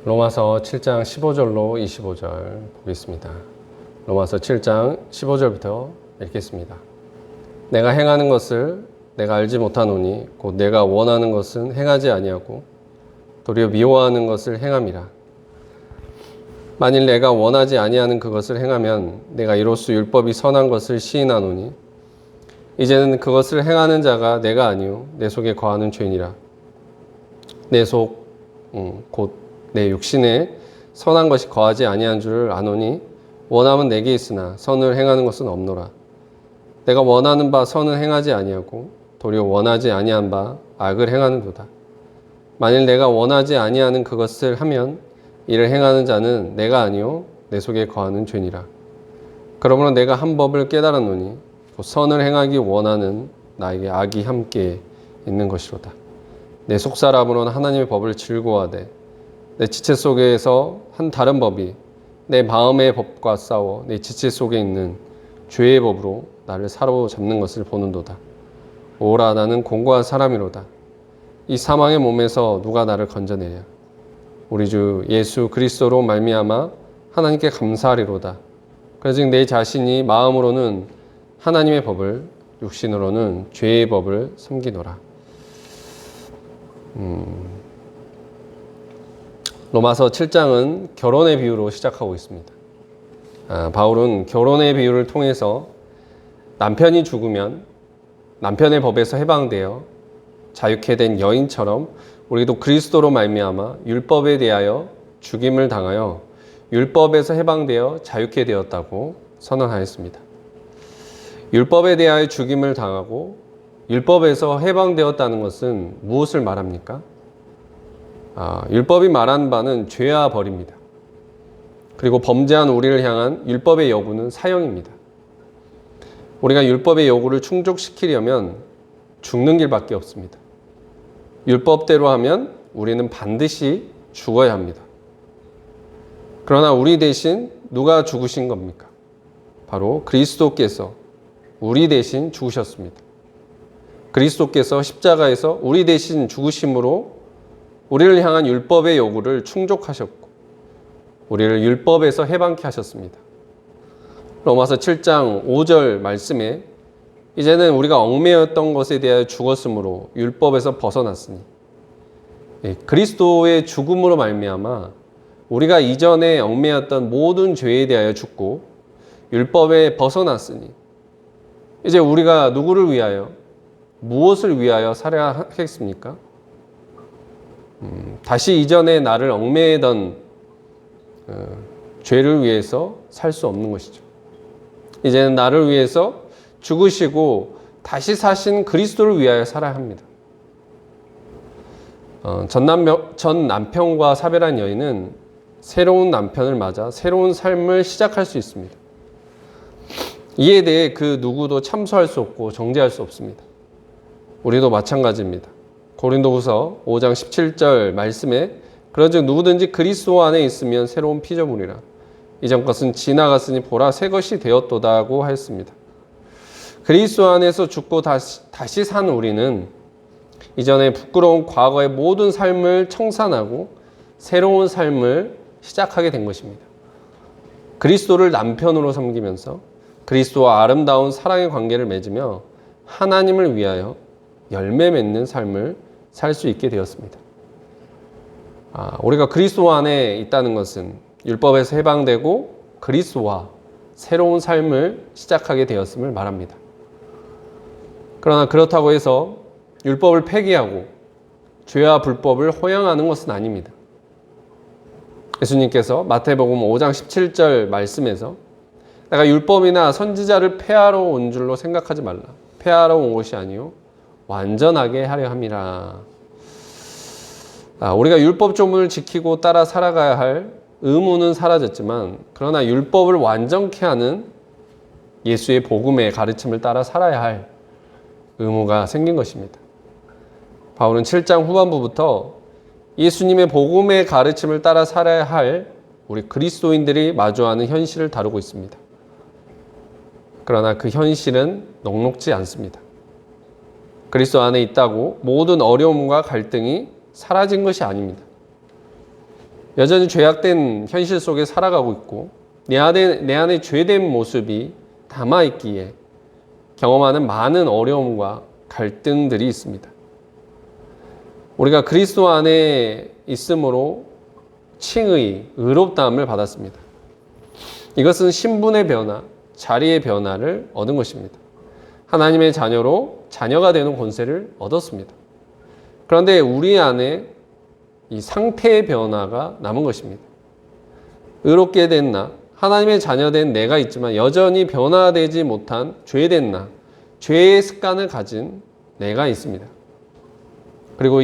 로마서 7장 15절로 25절 보겠습니다. 로마서 7장 15절부터 읽겠습니다. 내가 행하는 것을 내가 알지 못하노니 곧 내가 원하는 것은 행하지 아니하고 도리어 미워하는 것을 행함이라. 만일 내가 원하지 아니하는 그것을 행하면 내가 이로써 율법이 선한 것을 시인하노니 이제는 그것을 행하는 자가 내가 아니요 내 속에 거하는 죄니라. 내 속 곧 내 육신에 선한 것이 거하지 아니한 줄을 아노니 원함은 내게 있으나 선을 행하는 것은 없노라. 내가 원하는 바 선은 행하지 아니하고 도리어 원하지 아니한 바 악을 행하는도다. 만일 내가 원하지 아니하는 그것을 하면 이를 행하는 자는 내가 아니요 내 속에 거하는 죄니라. 그러므로 내가 한 법을 깨달았노니 곧 선을 행하기 원하는 나에게 악이 함께 있는 것이로다. 내 속사람으로는 하나님의 법을 즐거워하되 내 지체 속에서 한 다른 법이 내 마음의 법과 싸워 내 지체 속에 있는 죄의 법으로 나를 사로잡는 것을 보는도다. 오라, 나는 공고한 사람이로다. 이 사망의 몸에서 누가 나를 건져내랴. 우리 주 예수 그리스도로 말미암아 하나님께 감사하리로다. 그러즉 내 자신이 마음으로는 하나님의 법을, 육신으로는 죄의 법을 섬기노라. 로마서 7장은 결혼의 비유로 시작하고 있습니다. 바울은 결혼의 비유를 통해서 남편이 죽으면 남편의 법에서 해방되어 자유케 된 여인처럼 우리도 그리스도로 말미암아 율법에 대하여 죽임을 당하여 율법에서 해방되어 자유케 되었다고 선언하였습니다. 율법에 대하여 죽임을 당하고 율법에서 해방되었다는 것은 무엇을 말합니까? 율법이 말하는 바는 죄와 벌입니다. 그리고 범죄한 우리를 향한 율법의 요구는 사형입니다. 우리가 율법의 요구를 충족시키려면 죽는 길밖에 없습니다. 율법대로 하면 우리는 반드시 죽어야 합니다. 그러나 우리 대신 누가 죽으신 겁니까? 바로 그리스도께서 우리 대신 죽으셨습니다. 그리스도께서 십자가에서 우리 대신 죽으심으로 우리를 향한 율법의 요구를 충족하셨고 우리를 율법에서 해방케 하셨습니다. 로마서 7장 5절 말씀에 이제는 우리가 얽매였던 것에 대하여 죽었으므로 율법에서 벗어났으니 그리스도의 죽음으로 말미암아 우리가 이전에 얽매였던 모든 죄에 대하여 죽고 율법에 벗어났으니 이제 우리가 누구를 위하여 무엇을 위하여 살아야 하겠습니까? 다시 이전에 나를 얽매이던 죄를 위해서 살 수 없는 것이죠. 이제는 나를 위해서 죽으시고 다시 사신 그리스도를 위하여 살아야 합니다. 전 남편과 사별한 여인은 새로운 남편을 맞아 새로운 삶을 시작할 수 있습니다. 이에 대해 그 누구도 참소할 수 없고 정죄할 수 없습니다. 우리도 마찬가지입니다. 고린도후서 5장 17절 말씀에 그런즉 누구든지 그리스도 안에 있으면 새로운 피조물이라. 이전 것은 지나갔으니 보라 새 것이 되었도다고 하였습니다. 그리스도 안에서 죽고 다시 산 우리는 이전에 부끄러운 과거의 모든 삶을 청산하고 새로운 삶을 시작하게 된 것입니다. 그리스도를 남편으로 섬기면서 그리스도와 아름다운 사랑의 관계를 맺으며 하나님을 위하여 열매 맺는 삶을 살 수 있게 되었습니다. 우리가 그리스도 안에 있다는 것은 율법에서 해방되고 그리스도와 새로운 삶을 시작하게 되었음을 말합니다. 그러나 그렇다고 해서 율법을 폐기하고 죄와 불법을 허용하는 것은 아닙니다. 예수님께서 마태복음 5장 17절 말씀에서 내가 율법이나 선지자를 폐하러 온 줄로 생각하지 말라. 폐하러 온 것이 아니요 완전하게 하려 함이라. 우리가 율법 조문을 지키고 따라 살아가야 할 의무는 사라졌지만 그러나 율법을 완전케 하는 예수의 복음의 가르침을 따라 살아야 할 의무가 생긴 것입니다. 바울은 7장 후반부부터 예수님의 복음의 가르침을 따라 살아야 할 우리 그리스도인들이 마주하는 현실을 다루고 있습니다. 그러나 그 현실은 녹록지 않습니다. 그리스도 안에 있다고 모든 어려움과 갈등이 사라진 것이 아닙니다. 여전히 죄악된 현실 속에 살아가고 있고 내 안에 죄된 모습이 남아있기에 경험하는 많은 어려움과 갈등들이 있습니다. 우리가 그리스도 안에 있으므로 칭의, 의롭다함을 받았습니다. 이것은 신분의 변화, 자리의 변화를 얻은 것입니다. 하나님의 자녀로 자녀가 되는 권세를 얻었습니다. 그런데 우리 안에 이 상태의 변화가 남은 것입니다. 의롭게 된 나, 하나님의 자녀된 내가 있지만 여전히 변화되지 못한 죄된 나, 죄의 습관을 가진 내가 있습니다. 그리고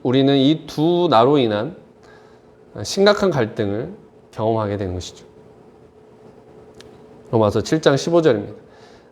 우리는 이 두 나로 인한 심각한 갈등을 경험하게 되는 것이죠. 로마서 7장 15절입니다.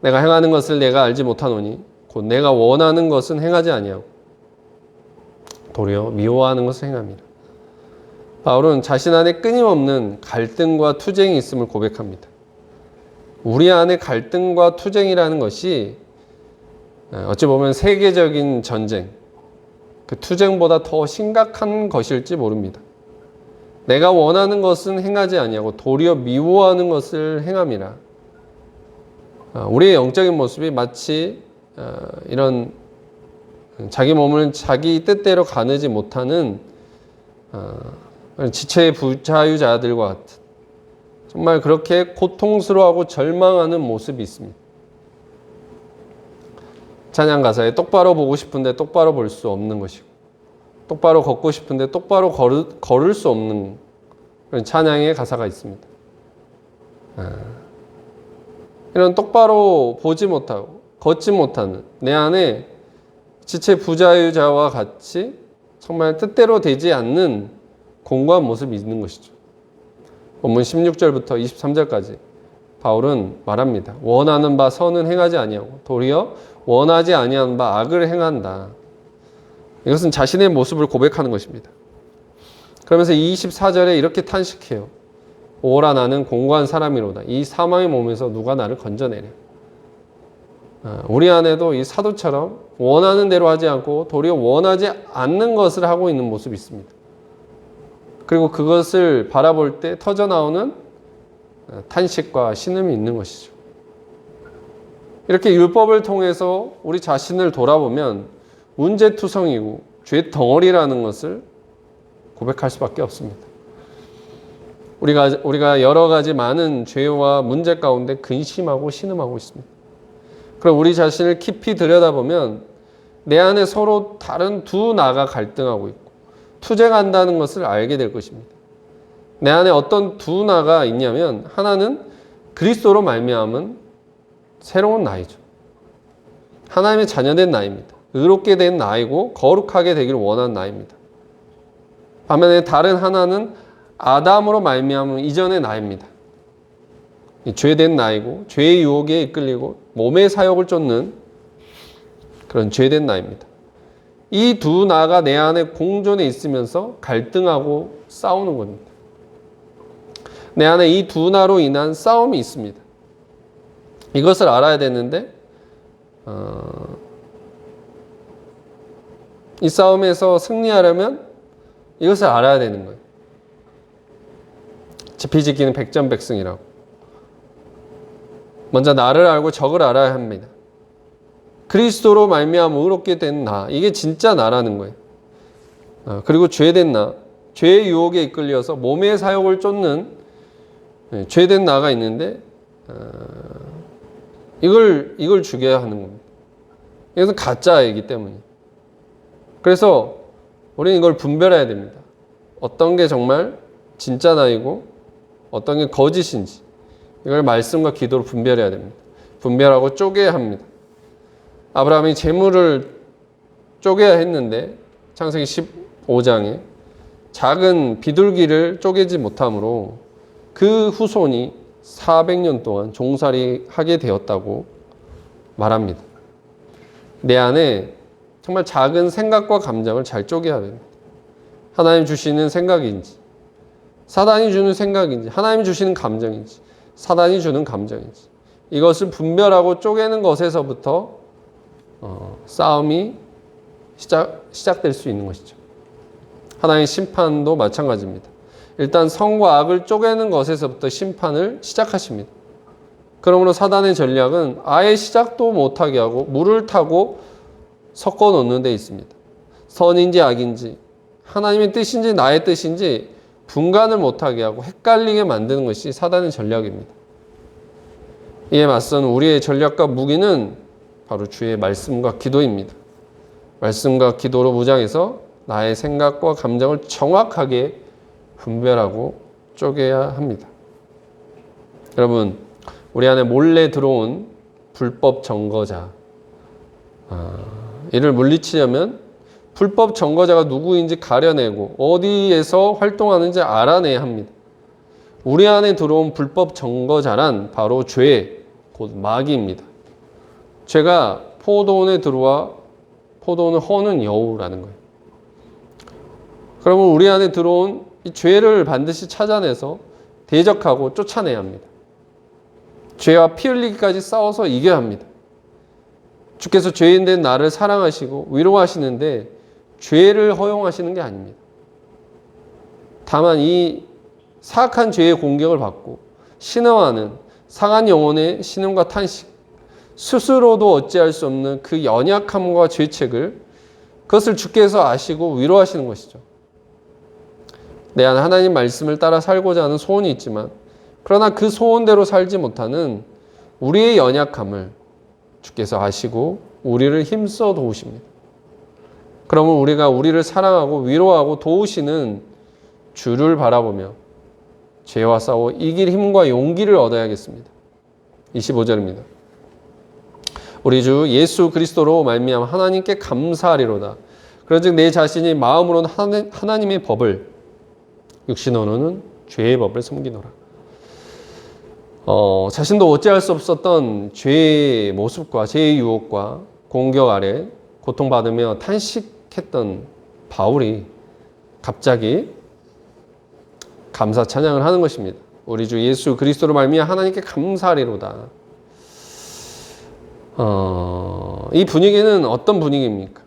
내가 행하는 것을 내가 알지 못하노니 곧 내가 원하는 것은 행하지 아니하고 도리어 미워하는 것을 행함이라. 바울은 자신 안에 끊임없는 갈등과 투쟁이 있음을 고백합니다. 우리 안에 갈등과 투쟁이라는 것이 어찌 보면 세계적인 전쟁, 그 투쟁보다 더 심각한 것일지 모릅니다. 내가 원하는 것은 행하지 아니하고 도리어 미워하는 것을 행함이라. 우리의 영적인 모습이 마치 이런 자기 몸을 자기 뜻대로 가누지 못하는 지체의 부자유자들과 같은 정말 그렇게 고통스러워하고 절망하는 모습이 있습니다. 찬양 가사에 똑바로 보고 싶은데 똑바로 볼 수 없는 것이고 똑바로 걷고 싶은데 똑바로 걸을 수 없는 그런 찬양의 가사가 있습니다. 이런 똑바로 보지 못하고 걷지 못하는 내 안에 지체 부자유자와 같이 정말 뜻대로 되지 않는 공고한 모습이 있는 것이죠. 본문 16절부터 23절까지 바울은 말합니다. 원하는 바 선은 행하지 아니하고 도리어 원하지 아니하는 바 악을 행한다. 이것은 자신의 모습을 고백하는 것입니다. 그러면서 24절에 이렇게 탄식해요. 오라 나는 공고한 사람이로다. 이 사망의 몸에서 누가 나를 건져내랴. 우리 안에도 이 사도처럼 원하는 대로 하지 않고 도리어 원하지 않는 것을 하고 있는 모습이 있습니다. 그리고 그것을 바라볼 때 터져나오는 탄식과 신음이 있는 것이죠. 이렇게 율법을 통해서 우리 자신을 돌아보면 문제투성이고 죄 덩어리라는 것을 고백할 수밖에 없습니다. 우리가 여러 가지 많은 죄와 문제 가운데 근심하고 신음하고 있습니다. 그럼 우리 자신을 깊이 들여다보면 내 안에 서로 다른 두 나가 갈등하고 있고 투쟁한다는 것을 알게 될 것입니다. 내 안에 어떤 두 나가 있냐면 하나는 그리스도로 말미암은 새로운 나이죠. 하나님의 자녀된 나이입니다. 의롭게 된 나이고 거룩하게 되기를 원하는 나이입니다. 반면에 다른 하나는 아담으로 말미암은 이전의 나이입니다. 죄된 나이고 죄의 유혹에 이끌리고 몸의 사욕을 쫓는 그런 죄된 나이입니다. 이 두 나가 내 안에 공존해 있으면서 갈등하고 싸우는 겁니다. 내 안에 이 두 나로 인한 싸움이 있습니다. 이것을 알아야 되는데 이 싸움에서 승리하려면 이것을 알아야 되는 거예요. 지피지기는 백전백승이라고. 먼저 나를 알고 적을 알아야 합니다. 그리스도로 말미암아 의롭게 된 나, 이게 진짜 나라는 거예요. 그리고 죄된 나, 죄의 유혹에 이끌려서 몸의 사욕을 쫓는 죄된 나가 있는데 이걸 죽여야 하는 겁니다. 이것은 가짜이기 때문에. 그래서 우리는 이걸 분별해야 됩니다. 어떤 게 정말 진짜 나이고 어떤 게 거짓인지 이걸 말씀과 기도로 분별해야 됩니다. 분별하고 쪼개야 합니다. 아브라함이 재물을 쪼개야 했는데 창세기 15장에 작은 비둘기를 쪼개지 못함으로 그 후손이 400년 동안 종살이하게 되었다고 말합니다. 내 안에 정말 작은 생각과 감정을 잘 쪼개야 됩니다. 하나님 주시는 생각인지 사단이 주는 생각인지 하나님 주시는 감정인지 사단이 주는 감정인지 이것을 분별하고 쪼개는 것에서부터 싸움이 시작될 수 있는 것이죠. 하나님의 심판도 마찬가지입니다. 일단 선과 악을 쪼개는 것에서부터 심판을 시작하십니다. 그러므로 사단의 전략은 아예 시작도 못하게 하고 물을 타고 섞어 놓는 데 있습니다. 선인지 악인지, 하나님의 뜻인지 나의 뜻인지 분간을 못하게 하고 헷갈리게 만드는 것이 사단의 전략입니다. 이에 맞선 우리의 전략과 무기는 바로 주의 말씀과 기도입니다. 말씀과 기도로 무장해서 나의 생각과 감정을 정확하게 분별하고 쪼개야 합니다. 여러분, 우리 안에 몰래 들어온 불법 점거자, 이를 물리치려면 불법 점거자가 누구인지 가려내고 어디에서 활동하는지 알아내야 합니다. 우리 안에 들어온 불법 점거자란 바로 죄, 곧 마귀입니다. 죄가 포도원에 들어와 포도원을 허는 여우라는 거예요. 그러면 우리 안에 들어온 이 죄를 반드시 찾아내서 대적하고 쫓아내야 합니다. 죄와 피 흘리기까지 싸워서 이겨야 합니다. 주께서 죄인 된 나를 사랑하시고 위로하시는데 죄를 허용하시는 게 아닙니다. 다만 이 사악한 죄의 공격을 받고 신음하는 상한 영혼의 신음과 탄식, 스스로도 어찌할 수 없는 그 연약함과 죄책을 그것을 주께서 아시고 위로하시는 것이죠. 내 안에 하나님 말씀을 따라 살고자 하는 소원이 있지만 그러나 그 소원대로 살지 못하는 우리의 연약함을 주께서 아시고 우리를 힘써 도우십니다. 그러면 우리가 우리를 사랑하고 위로하고 도우시는 주를 바라보며 죄와 싸워 이길 힘과 용기를 얻어야겠습니다. 25절입니다. 우리 주 예수 그리스도로 말미암아 하나님께 감사하리로다. 그런즉 내 자신이 마음으로는 하나님의 법을 육신으로는 죄의 법을 섬기노라. 자신도 어찌할 수 없었던 죄의 모습과 죄의 유혹과 공격 아래 고통받으며 탄식했던 바울이 갑자기 감사 찬양을 하는 것입니다. 우리 주 예수 그리스도로 말미암아 하나님께 감사하리로다. 이 분위기는 어떤 분위기입니까?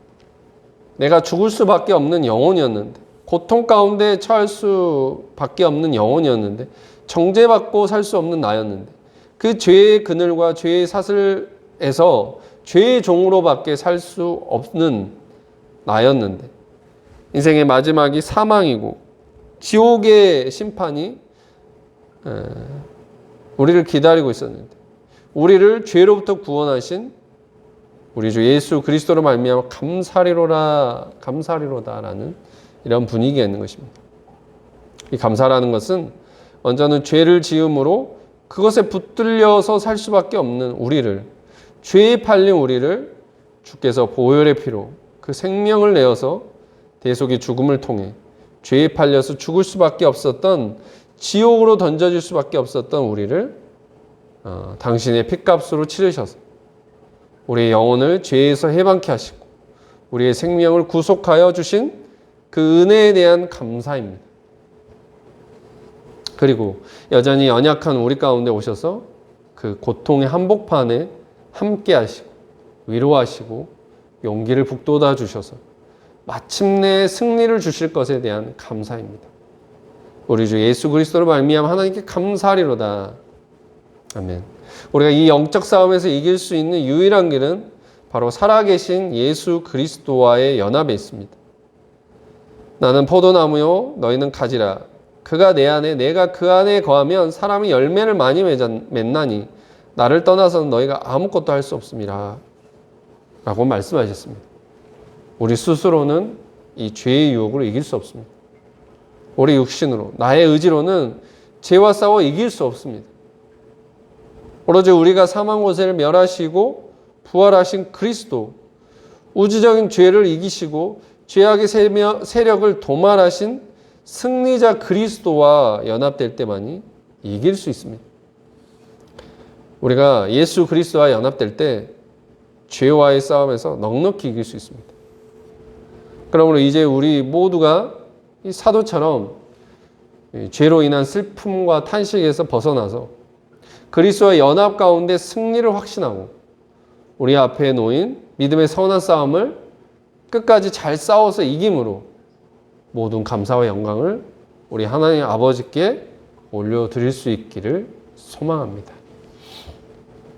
내가 죽을 수밖에 없는 영혼이었는데, 고통 가운데 처할 수밖에 없는 영혼이었는데, 정죄받고 살 수 없는 나였는데, 그 죄의 그늘과 죄의 사슬에서 죄의 종으로밖에 살 수 없는 나였는데, 인생의 마지막이 사망이고 지옥의 심판이 우리를 기다리고 있었는데, 우리를 죄로부터 구원하신 우리 주 예수 그리스도로 말미암아 감사리로다라는 이런 분위기가 있는 것입니다. 이 감사라는 것은 먼저는 죄를 지음으로 그것에 붙들려서 살 수밖에 없는 우리를, 죄에 팔린 우리를 주께서 보혈의 피로 그 생명을 내어서 대속의 죽음을 통해 죄에 팔려서 죽을 수밖에 없었던, 지옥으로 던져질 수밖에 없었던 우리를 당신의 핏값으로 치르셔서 우리의 영혼을 죄에서 해방케 하시고 우리의 생명을 구속하여 주신 그 은혜에 대한 감사입니다. 그리고 여전히 연약한 우리 가운데 오셔서 그 고통의 한복판에 함께 하시고 위로하시고 용기를 북돋아 주셔서 마침내 승리를 주실 것에 대한 감사입니다. 우리 주 예수 그리스도로 말미암아 하나님께 감사하리로다. 아멘. 우리가 이 영적 싸움에서 이길 수 있는 유일한 길은 바로 살아계신 예수 그리스도와의 연합에 있습니다. 나는 포도나무요 너희는 가지라. 그가 내 안에 내가 그 안에 거하면 사람이 열매를 많이 맺나니 나를 떠나서는 너희가 아무것도 할 수 없습니다. 라고 말씀하셨습니다. 우리 스스로는 이 죄의 유혹을 이길 수 없습니다. 우리 육신으로, 나의 의지로는 죄와 싸워 이길 수 없습니다. 오로지 우리가 사망 권세를 멸하시고 부활하신 그리스도, 우주적인 죄를 이기시고 죄악의 세력을 도말하신 승리자 그리스도와 연합될 때만이 이길 수 있습니다. 우리가 예수 그리스도와 연합될 때 죄와의 싸움에서 넉넉히 이길 수 있습니다. 그러므로 이제 우리 모두가 이 사도처럼 죄로 인한 슬픔과 탄식에서 벗어나서 그리스도와 연합 가운데 승리를 확신하고 우리 앞에 놓인 믿음의 선한 싸움을 끝까지 잘 싸워서 이김으로 모든 감사와 영광을 우리 하나님 아버지께 올려드릴 수 있기를 소망합니다.